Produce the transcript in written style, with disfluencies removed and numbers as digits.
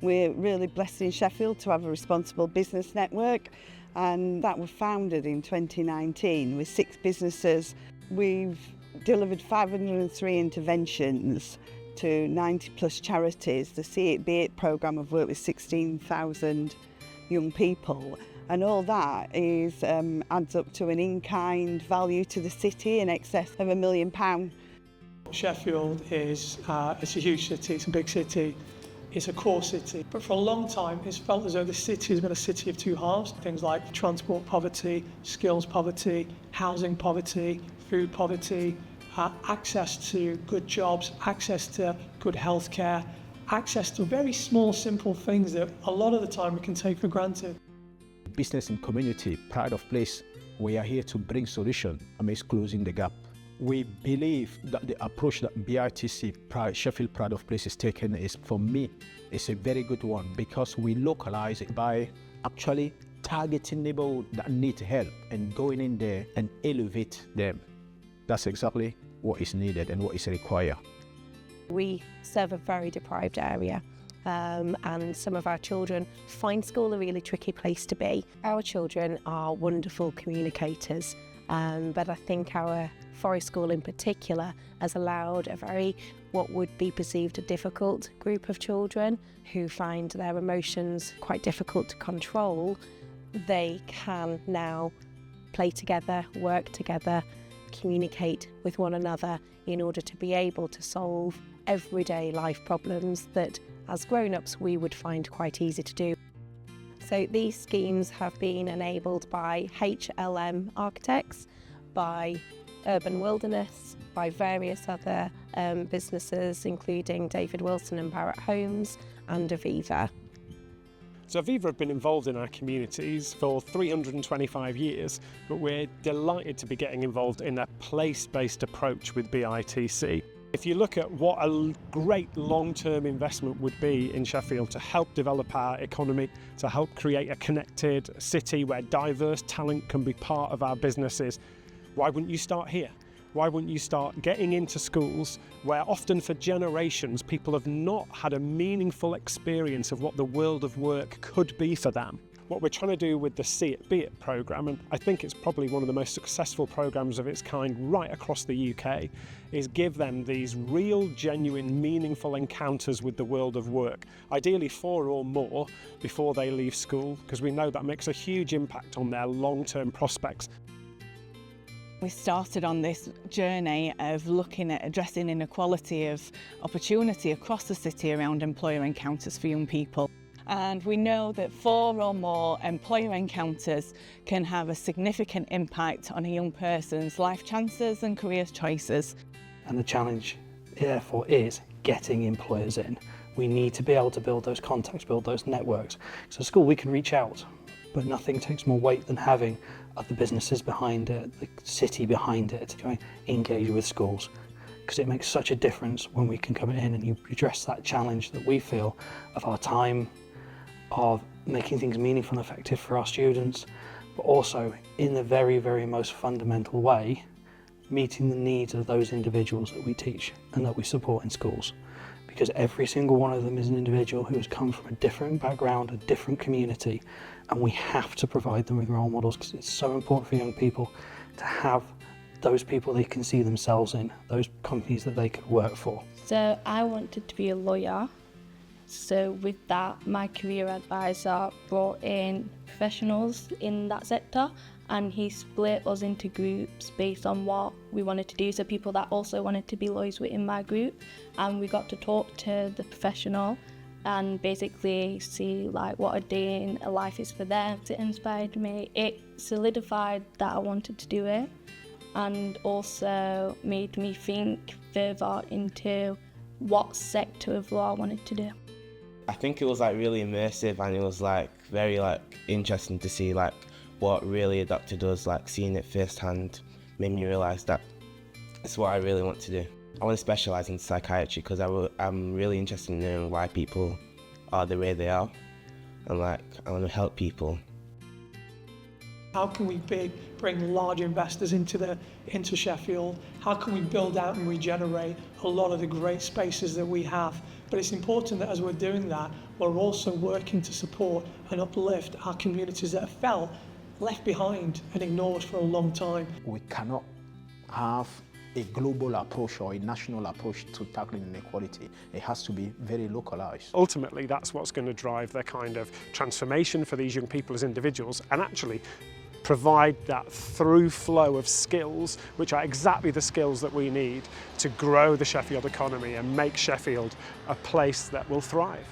We're really blessed in Sheffield to have a responsible business network, and that was founded in 2019 with 6 businesses. We've delivered 503 interventions to 90 plus charities. The See It Be It programme have worked with 16,000 young people, and all that is adds up to an in-kind value to the city in excess of £1 million. Sheffield is it's a huge city, it's a big city, it's a core city, but for a long time it's felt as though the city has been a city of two halves. Things like transport poverty, skills poverty, housing poverty, food poverty, access to good jobs, access to good healthcare, access to very small, simple things that a lot of the time we can take for granted. Business and community, Pride of Place, we are here to bring solution amidst closing the gap. We believe that the approach that BITC, Sheffield Pride of Place, is taking is, for me, is a very good one, because we localize it by actually targeting neighborhoods that need help and going in there and elevate them. That's exactly what is needed and what is required. We serve a very deprived area, and some of our children find school a really tricky place to be. Our children are wonderful communicators, but I think our Forest School in particular has allowed a very, what would be perceived a difficult group of children who find their emotions quite difficult to control. They can now play together, work together, communicate with one another in order to be able to solve everyday life problems that as grown-ups we would find quite easy to do. So these schemes have been enabled by HLM Architects, by Urban Wilderness, by various other businesses including David Wilson and Barrett Homes and Aviva. So Aviva have been involved in our communities for 325 years, but we're delighted to be getting involved in a place-based approach with BITC. If you look at what a great long-term investment would be in Sheffield to help develop our economy, to help create a connected city where diverse talent can be part of our businesses, why wouldn't you start here? Why wouldn't you start getting into schools where often for generations people have not had a meaningful experience of what the world of work could be for them? What we're trying to do with the See It Be It programme, and I think it's probably one of the most successful programmes of its kind right across the UK, is give them these real, genuine, meaningful encounters with the world of work, ideally 4 or more before they leave school, because we know that makes a huge impact on their long-term prospects. We started on this journey of looking at addressing inequality of opportunity across the city around employer encounters for young people. And we know that 4 or more employer encounters can have a significant impact on a young person's life chances and career choices. And the challenge, therefore, is getting employers in. We need to be able to build those contacts, build those networks. So at school we can reach out, but nothing takes more weight than having other businesses behind it, the city behind it, going engage with schools. Because it makes such a difference when we can come in and you address that challenge that we feel of our time, of making things meaningful and effective for our students, but also in the very, very most fundamental way, meeting the needs of those individuals that we teach and that we support in schools. Because every single one of them is an individual who has come from a different background, a different community, and we have to provide them with role models because it's so important for young people to have those people they can see themselves in, those companies that they could work for. So I wanted to be a lawyer. So with that, my career advisor brought in professionals in that sector and he split us into groups based on what we wanted to do. So people that also wanted to be lawyers were in my group, and we got to talk to the professional and basically see like what a day in a life is for them. It inspired me. It solidified that I wanted to do it and also made me think further into what sector of law I wanted to do. I think it was like really immersive, and it was like very interesting to see like what really a doctor does. Like seeing it firsthand made me realise that it's what I really want to do. I want to specialise in psychiatry because I'm really interested in knowing why people are the way they are, and like I want to help people. How can we bring large investors into Sheffield? How can we build out and regenerate a lot of the great spaces that we have? But it's important that as we're doing that, we're also working to support and uplift our communities that have felt left behind and ignored for a long time. We cannot have a global approach or a national approach to tackling inequality. It has to be very localized. Ultimately, that's what's going to drive the kind of transformation for these young people as individuals, and actually provide that through flow of skills, which are exactly the skills that we need to grow the Sheffield economy and make Sheffield a place that will thrive.